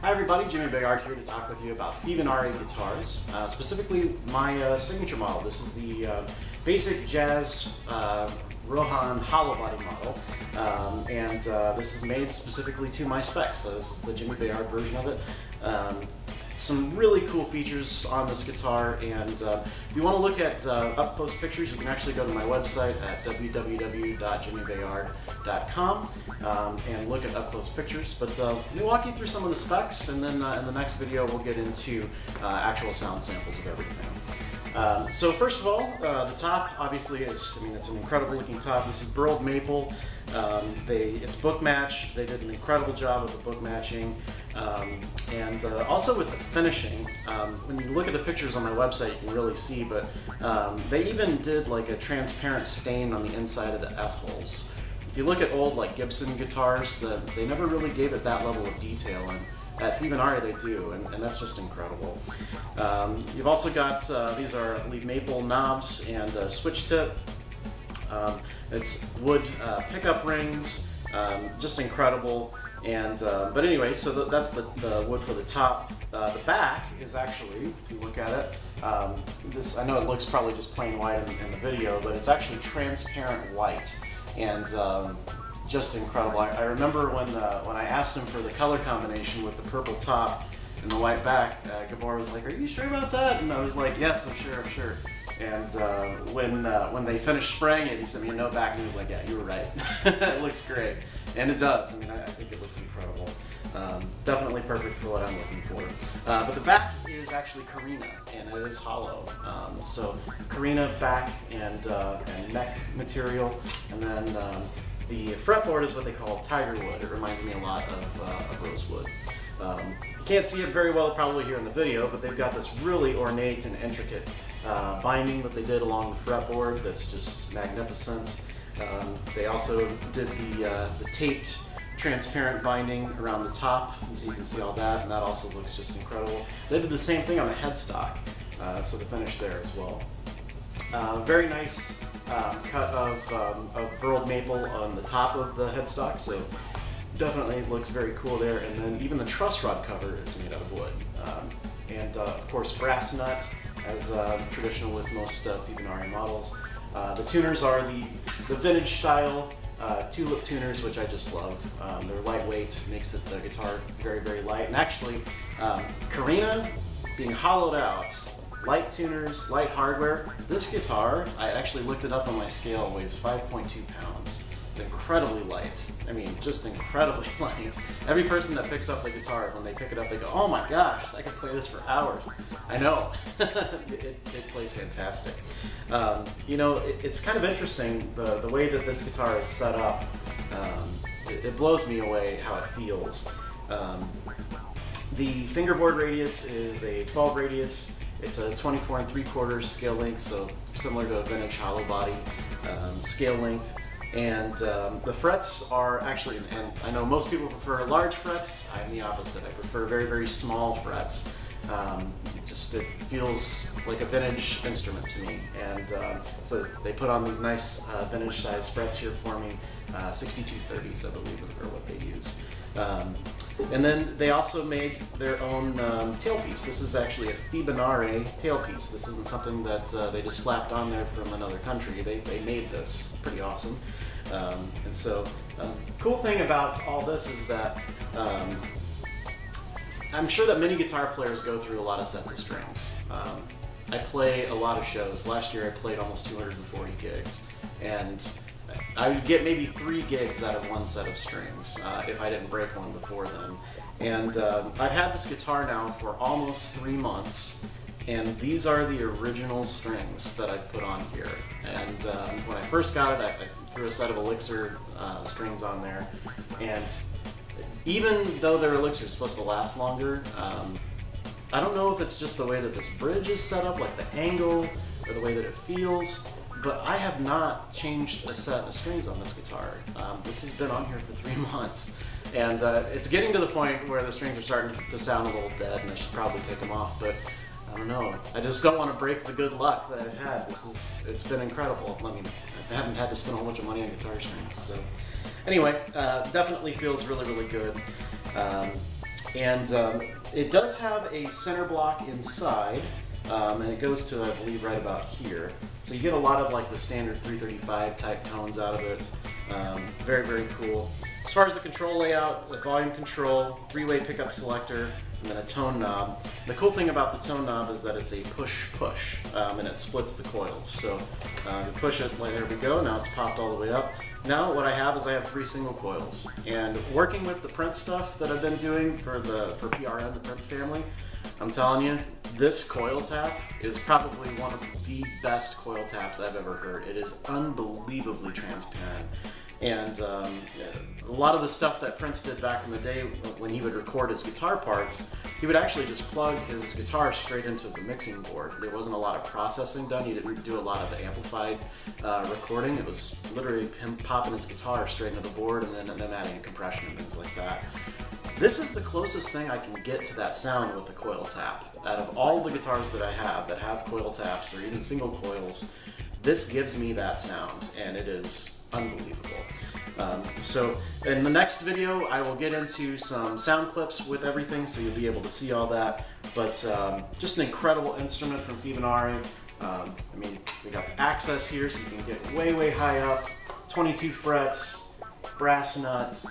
Hi everybody, Jimmy Bayard here to talk with you about Fibenare guitars, specifically my signature model. This is the basic jazz Rohan hollow body model, and this is made specifically to my specs. So this is the Jimmy Bayard version of it. Some really cool features on this guitar, and if you want to look at up-close pictures, you can actually go to my website at www.jimmybayard.com and look at up-close pictures. But let me walk you through some of the specs, and then in the next video we'll get into actual sound samples of everything. So first of all, the top obviously is, it's an incredible looking top. This is burled maple. It's book matched. They did an incredible job with the book matching. And also with the finishing. When you look at the pictures on my website, you can really see, but they even did like a transparent stain on the inside of the F-holes. If you look at old like Gibson guitars, they never really gave it that level of detail, and at Fibenare they do, and that's just incredible. You've also got, these are, I believe, maple knobs and a switch tip. It's wood pickup rings, just incredible. And but anyway, so that's the wood for the top. The back is actually, if you look at it, this, I know it looks probably just plain white in the video, but it's actually transparent white, and just incredible. I remember when I asked him for the color combination with the purple top and the white back, Gabor was like, "Are you sure about that?" And I was like, "Yes, I'm sure, I'm sure." And when they finished spraying it, he sent me a note back and he was like, "Yeah, you were right. It looks great." And it does. I think it looks incredible. Definitely perfect for what I'm looking for. But the back is actually Carina, and it is hollow. So Carina back and neck material, and then the fretboard is what they call tiger wood. It reminds me a lot of rosewood. You can't see it very well probably here in the video, but they've got this really ornate and intricate binding that they did along the fretboard that's just magnificent. They also did the taped transparent binding around the top, and so you can see all that, and that also looks just incredible. They did the same thing on the headstock, so the finish there as well. Very nice cut of burled maple on the top of the headstock, so definitely looks very cool there. And then even the truss rod cover is made out of wood. And of course brass nut, as traditional with most Fibenare models. The tuners are the vintage style tulip tuners, which I just love. They're lightweight, makes the guitar very, very light. And actually, Carina being hollowed out, light tuners, light hardware. This guitar, I actually looked it up on my scale, weighs 5.2 pounds. It's incredibly light. Just incredibly light. Every person that picks up the guitar, when they pick it up, they go, "Oh my gosh, I could play this for hours." I know. it plays fantastic. It's kind of interesting, the way that this guitar is set up. It blows me away how it feels. The fingerboard radius is a 12 radius. It's a 24 3/4 scale length, so similar to a vintage hollow body scale length. And the frets are actually, and I know most people prefer large frets. I'm the opposite. I prefer very, very small frets. It feels like a vintage instrument to me. And so they put on these nice vintage size frets here for me. 6230s, I believe, are what they use. And then they also made their own tailpiece. This is actually a Fibenare tailpiece. This isn't something that they just slapped on there from another country. They made this. Pretty awesome. And so, cool thing about all this is that I'm sure that many guitar players go through a lot of sets of strings. I play a lot of shows. Last year I played almost 240 gigs, and I would get maybe 3 gigs out of one set of strings if I didn't break one before then. And I've had this guitar now for almost 3 months, and these are the original strings that I put on here. And when I first got it, I threw a set of Elixir strings on there, and even though their Elixir is supposed to last longer, I don't know if it's just the way that this bridge is set up, like the angle, or the way that it feels, but I have not changed a set of strings on this guitar. This has been on here for 3 months, and it's getting to the point where the strings are starting to sound a little dead, and I should probably take them off, but I don't know. I just don't want to break the good luck that I've had. It's been incredible. I haven't had to spend a whole bunch of money on guitar strings, so anyway, definitely feels really, really good. And it does have a center block inside, and it goes to, I believe, right about here. So you get a lot of like the standard 335 type tones out of it. Very, very cool. As far as the control layout, the volume control, 3-way pickup selector, and then a tone knob. The cool thing about the tone knob is that it's a push-push, and it splits the coils. So you push it, there we go, now it's popped all the way up. Now what I have is I have 3 single coils. And working with the Prince stuff that I've been doing for PRN, the Prince family, I'm telling you, this coil tap is probably one of the best coil taps I've ever heard. It is unbelievably transparent. And a lot of the stuff that Prince did back in the day when he would record his guitar parts, he would actually just plug his guitar straight into the mixing board. There wasn't a lot of processing done. He didn't do a lot of the amplified recording. It was literally him popping his guitar straight into the board and then adding compression and things like that. This is the closest thing I can get to that sound with the coil tap. Out of all the guitars that I have that have coil taps or even single coils, this gives me that sound, and it is unbelievable. So in the next video, I will get into some sound clips with everything, so you'll be able to see all that. But just an incredible instrument from Fibenare. I mean, we got the access here, so you can get way, way high up. 22 frets, brass nuts.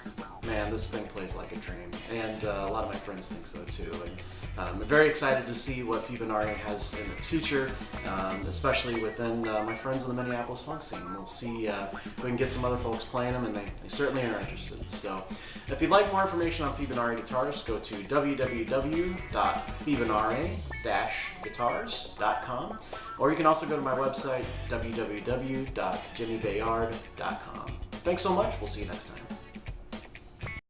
Man, this thing plays like a dream, and a lot of my friends think so too. And I'm very excited to see what Fibenare has in its future, especially within my friends in the Minneapolis funk scene. We'll see if we can get some other folks playing them, and they certainly are interested. So if you'd like more information on Fibenare guitars, go to www.fibenare-guitars.com, or you can also go to my website, www.jimmybayard.com. Thanks so much. We'll see you next time.